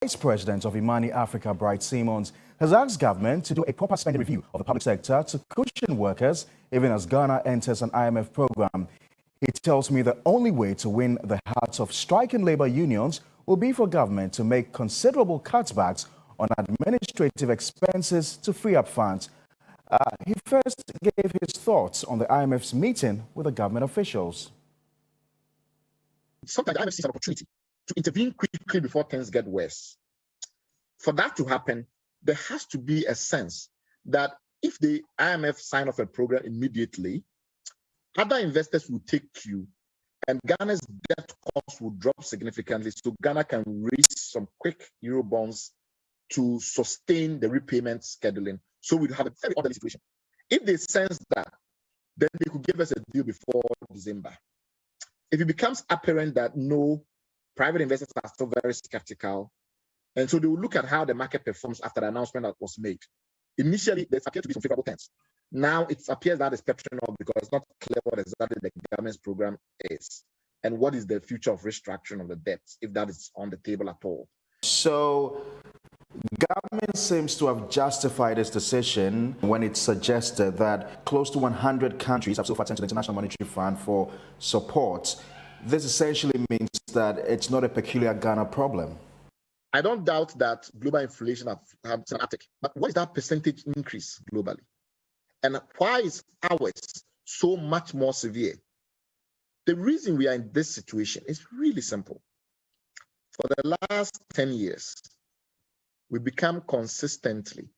Vice President of Imani Africa, Bright Simmons, has asked government to do a proper spending review of the public sector to cushion workers, even as Ghana enters an IMF program. He tells me the only way to win the hearts of striking labor unions will be for government to make considerable cutbacks on administrative expenses to free up funds. He first gave his thoughts on the IMF's meeting with the government officials. Sometimes the IMF sees an opportunity to intervene quickly before things get worse. For that to happen, there has to be a sense that if the IMF sign off a program immediately, other investors will take cue and Ghana's debt cost will drop significantly, so Ghana can raise some quick euro bonds to sustain the repayment scheduling. So we'd have a very orderly situation. If they sense that, then they could give us a deal before December. If it becomes apparent that no, private investors are still very skeptical, and so they will look at how the market performs after the announcement that was made. Initially, there appeared to be some favorable trends. Now it appears that is petering off because it's not clear what exactly the government's program is and what is the future of restructuring of the debt, if that is on the table at all. So, government seems to have justified its decision when it suggested that close to 100 countries have so far turned to the International Monetary Fund for support. This essentially means that it's not a peculiar Ghana problem. I don't doubt that global inflation has an uptick, but what is that percentage increase globally? And why is ours so much more severe? The reason we are in this situation is really simple. For the last 10 years, we become consistently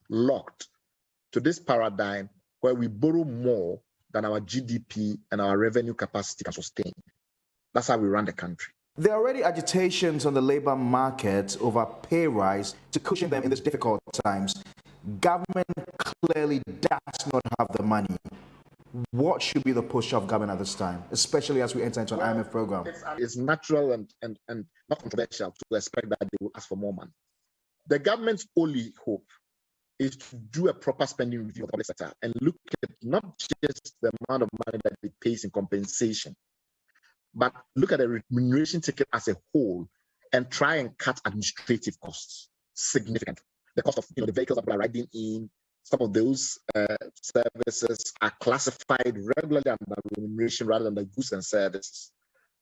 locked to this paradigm where we borrow more than our GDP and our revenue capacity can sustain. That's how we run the country. There are already agitations on the labor market over pay rise to cushion them in these difficult times. Government clearly does not have the money. What should be the push of government at this time, especially as we enter into an IMF program? It's natural and not controversial to expect that they will ask for more money. The government's only hope is to do a proper spending review of the public sector and look at not just the amount of money that it pays in compensation, but look at the remuneration ticket as a whole and try and cut administrative costs significantly. The cost of the vehicles that are riding in, some of those services are classified regularly under remuneration rather than the goods and services.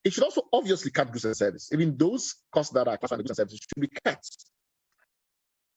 It should also obviously cut goods and services. Even those costs that are classified as goods and services should be cut.